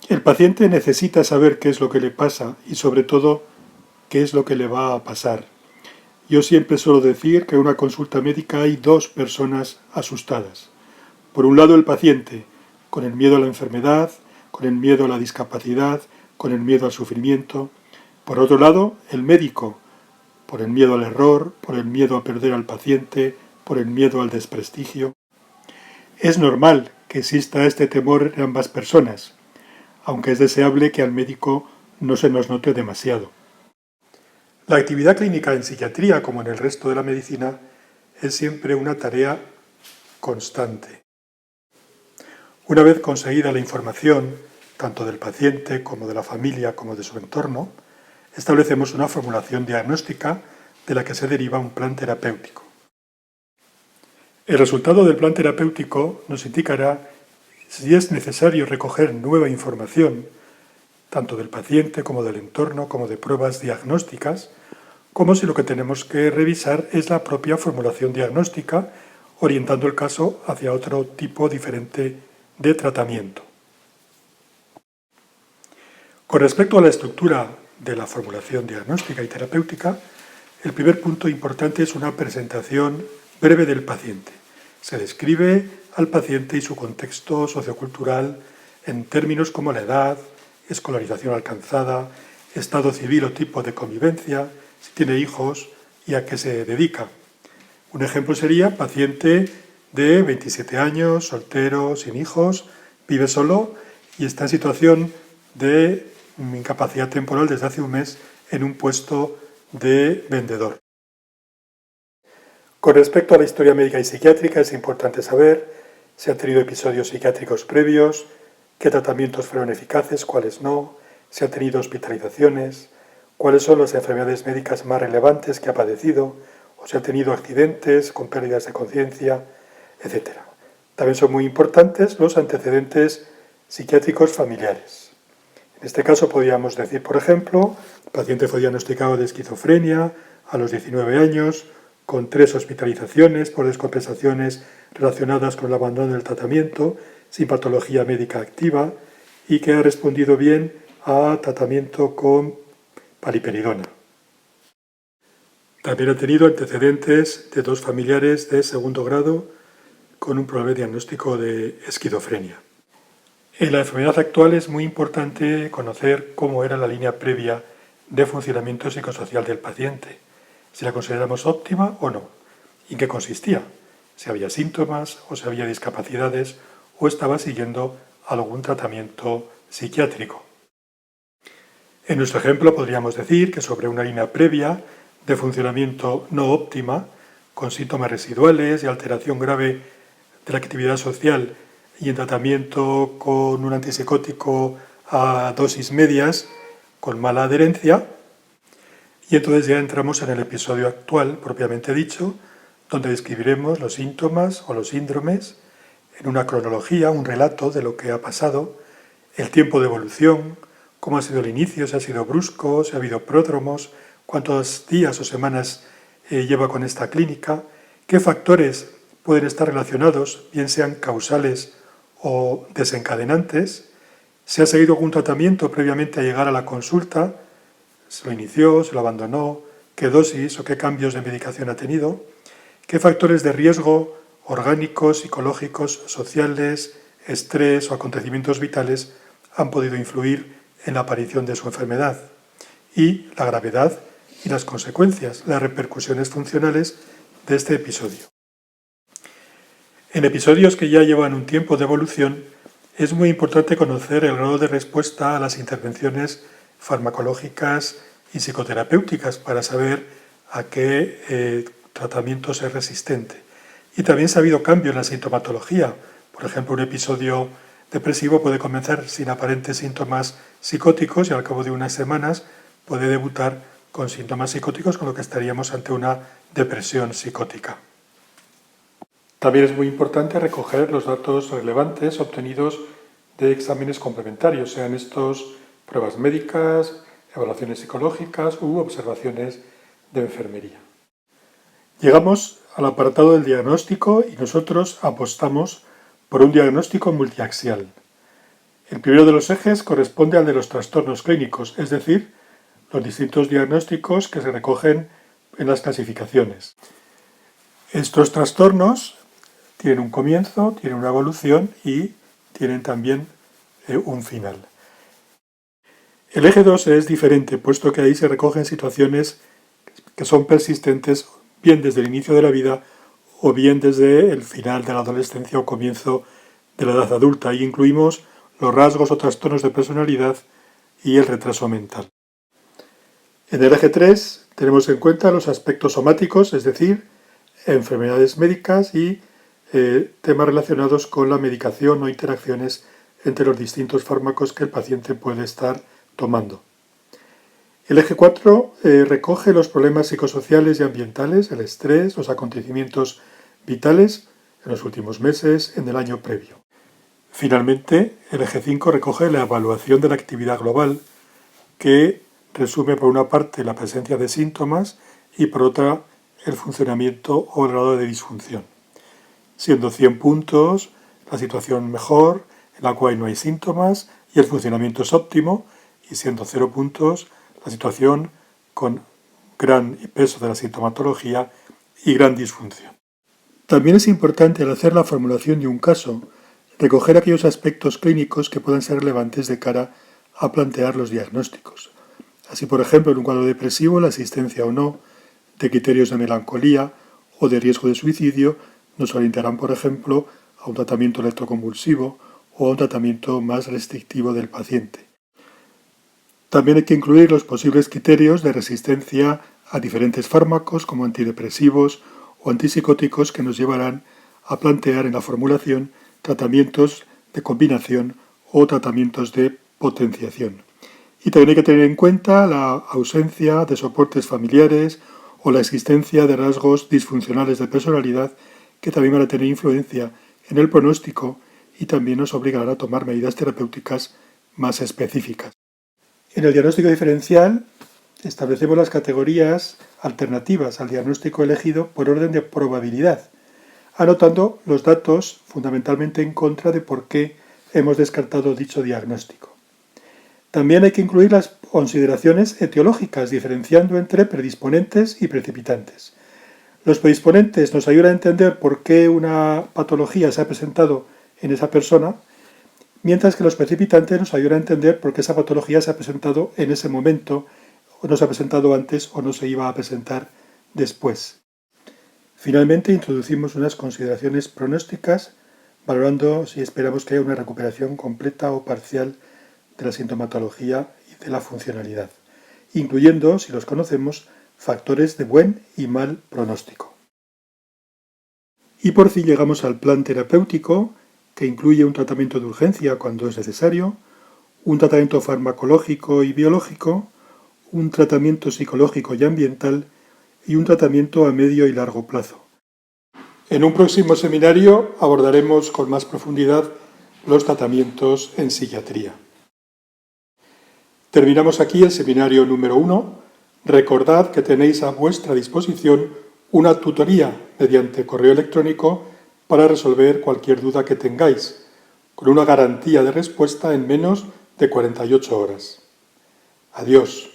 El paciente necesita saber qué es lo que le pasa y sobre todo qué es lo que le va a pasar. Yo siempre suelo decir que en una consulta médica hay dos personas asustadas. Por un lado el paciente, con el miedo a la enfermedad, con el miedo a la discapacidad, con el miedo al sufrimiento. Por otro lado, el médico, por el miedo al error, por el miedo a perder al paciente, por el miedo al desprestigio. Es normal que exista este temor en ambas personas, aunque es deseable que al médico no se nos note demasiado. La actividad clínica en psiquiatría, como en el resto de la medicina, es siempre una tarea constante. Una vez conseguida la información, tanto del paciente como de la familia como de su entorno, establecemos una formulación diagnóstica de la que se deriva un plan terapéutico. El resultado del plan terapéutico nos indicará si es necesario recoger nueva información, tanto del paciente como del entorno, como de pruebas diagnósticas, como si lo que tenemos que revisar es la propia formulación diagnóstica, orientando el caso hacia otro tipo diferente de tratamiento. Con respecto a la estructura de la formulación diagnóstica y terapéutica, el primer punto importante es una presentación breve del paciente. Se describe al paciente y su contexto sociocultural en términos como la edad, escolarización alcanzada, estado civil o tipo de convivencia, si tiene hijos y a qué se dedica. Un ejemplo sería paciente de 27 años, soltero, sin hijos, vive solo y está en situación de incapacidad temporal desde hace un mes en un puesto de vendedor. Con respecto a la historia médica y psiquiátrica es importante saber si ha tenido episodios psiquiátricos previos, qué tratamientos fueron eficaces, cuáles no, si ha tenido hospitalizaciones, cuáles son las enfermedades médicas más relevantes que ha padecido, o si ha tenido accidentes con pérdidas de conciencia, etc. También son muy importantes los antecedentes psiquiátricos familiares. En este caso podríamos decir, por ejemplo, el paciente fue diagnosticado de esquizofrenia a los 19 años, con 3 hospitalizaciones por descompensaciones relacionadas con el abandono del tratamiento, sin patología médica activa, y que ha respondido bien a tratamiento con paliperidona. También ha tenido antecedentes de 2 familiares de segundo grado con un probable diagnóstico de esquizofrenia. En la enfermedad actual es muy importante conocer cómo era la línea previa de funcionamiento psicosocial del paciente, si la consideramos óptima o no, y en qué consistía, si había síntomas o si había discapacidades o estaba siguiendo algún tratamiento psiquiátrico. En nuestro ejemplo podríamos decir que sobre una línea previa de funcionamiento no óptima, con síntomas residuales y alteración grave de la actividad social y en tratamiento con un antipsicótico a dosis medias, con mala adherencia, y entonces ya entramos en el episodio actual, propiamente dicho, donde describiremos los síntomas o los síndromes en una cronología, un relato de lo que ha pasado, el tiempo de evolución, cómo ha sido el inicio, si ha sido brusco, si ha habido pródromos, cuántos días o semanas lleva con esta clínica, qué factores pueden estar relacionados, bien sean causales o desencadenantes, si ha seguido algún tratamiento previamente a llegar a la consulta, se lo inició, se lo abandonó, qué dosis o qué cambios de medicación ha tenido, qué factores de riesgo orgánicos, psicológicos, sociales, estrés o acontecimientos vitales han podido influir en la aparición de su enfermedad y la gravedad y las consecuencias, las repercusiones funcionales de este episodio. En episodios que ya llevan un tiempo de evolución, es muy importante conocer el grado de respuesta a las intervenciones farmacológicas y psicoterapéuticas para saber a qué tratamientos es resistente. Y también si ha habido cambio en la sintomatología. Por ejemplo, un episodio depresivo puede comenzar sin aparentes síntomas psicóticos y al cabo de unas semanas puede debutar con síntomas psicóticos, con lo que estaríamos ante una depresión psicótica. También es muy importante recoger los datos relevantes obtenidos de exámenes complementarios, sean estos pruebas médicas, evaluaciones psicológicas u observaciones de enfermería. Llegamos al apartado del diagnóstico y nosotros apostamos por un diagnóstico multiaxial. El primero de los ejes corresponde al de los trastornos clínicos, es decir, los distintos diagnósticos que se recogen en las clasificaciones. Estos trastornos tienen un comienzo, tienen una evolución y tienen también un final. El eje 2 es diferente, puesto que ahí se recogen situaciones que son persistentes bien desde el inicio de la vida o bien desde el final de la adolescencia o comienzo de la edad adulta. Ahí incluimos los rasgos o trastornos de personalidad y el retraso mental. En el eje 3 tenemos en cuenta los aspectos somáticos, es decir, enfermedades médicas y temas relacionados con la medicación o interacciones entre los distintos fármacos que el paciente puede estar tomando. El eje 4 recoge los problemas psicosociales y ambientales, el estrés, los acontecimientos vitales en los últimos meses, en el año previo. Finalmente, el eje 5 recoge la evaluación de la actividad global, que resume por una parte la presencia de síntomas y por otra el funcionamiento o el grado de disfunción. Siendo 100 puntos la situación mejor, en la cual no hay síntomas y el funcionamiento es óptimo, y siendo 0 puntos la situación con gran peso de la sintomatología y gran disfunción. También es importante al hacer la formulación de un caso recoger aquellos aspectos clínicos que puedan ser relevantes de cara a plantear los diagnósticos. Así, por ejemplo, en un cuadro depresivo, la existencia o no de criterios de melancolía o de riesgo de suicidio nos orientarán, por ejemplo, a un tratamiento electroconvulsivo o a un tratamiento más restrictivo del paciente. También hay que incluir los posibles criterios de resistencia a diferentes fármacos como antidepresivos o antipsicóticos que nos llevarán a plantear en la formulación tratamientos de combinación o tratamientos de potenciación. Y también hay que tener en cuenta la ausencia de soportes familiares o la existencia de rasgos disfuncionales de personalidad que también van a tener influencia en el pronóstico y también nos obligarán a tomar medidas terapéuticas más específicas. En el diagnóstico diferencial establecemos las categorías alternativas al diagnóstico elegido por orden de probabilidad, anotando los datos fundamentalmente en contra de por qué hemos descartado dicho diagnóstico. También hay que incluir las consideraciones etiológicas, diferenciando entre predisponentes y precipitantes. Los predisponentes nos ayudan a entender por qué una patología se ha presentado en esa persona, mientras que los precipitantes nos ayudan a entender por qué esa patología se ha presentado en ese momento, o no se ha presentado antes o no se iba a presentar después. Finalmente, introducimos unas consideraciones pronósticas, valorando si esperamos que haya una recuperación completa o parcial de la sintomatología y de la funcionalidad, incluyendo, si los conocemos, factores de buen y mal pronóstico. Y por fin llegamos al plan terapéutico, que incluye un tratamiento de urgencia cuando es necesario, un tratamiento farmacológico y biológico, un tratamiento psicológico y ambiental y un tratamiento a medio y largo plazo. En un próximo seminario abordaremos con más profundidad los tratamientos en psiquiatría. Terminamos aquí el seminario número 1. Recordad que tenéis a vuestra disposición una tutoría mediante correo electrónico para resolver cualquier duda que tengáis, con una garantía de respuesta en menos de 48 horas. Adiós.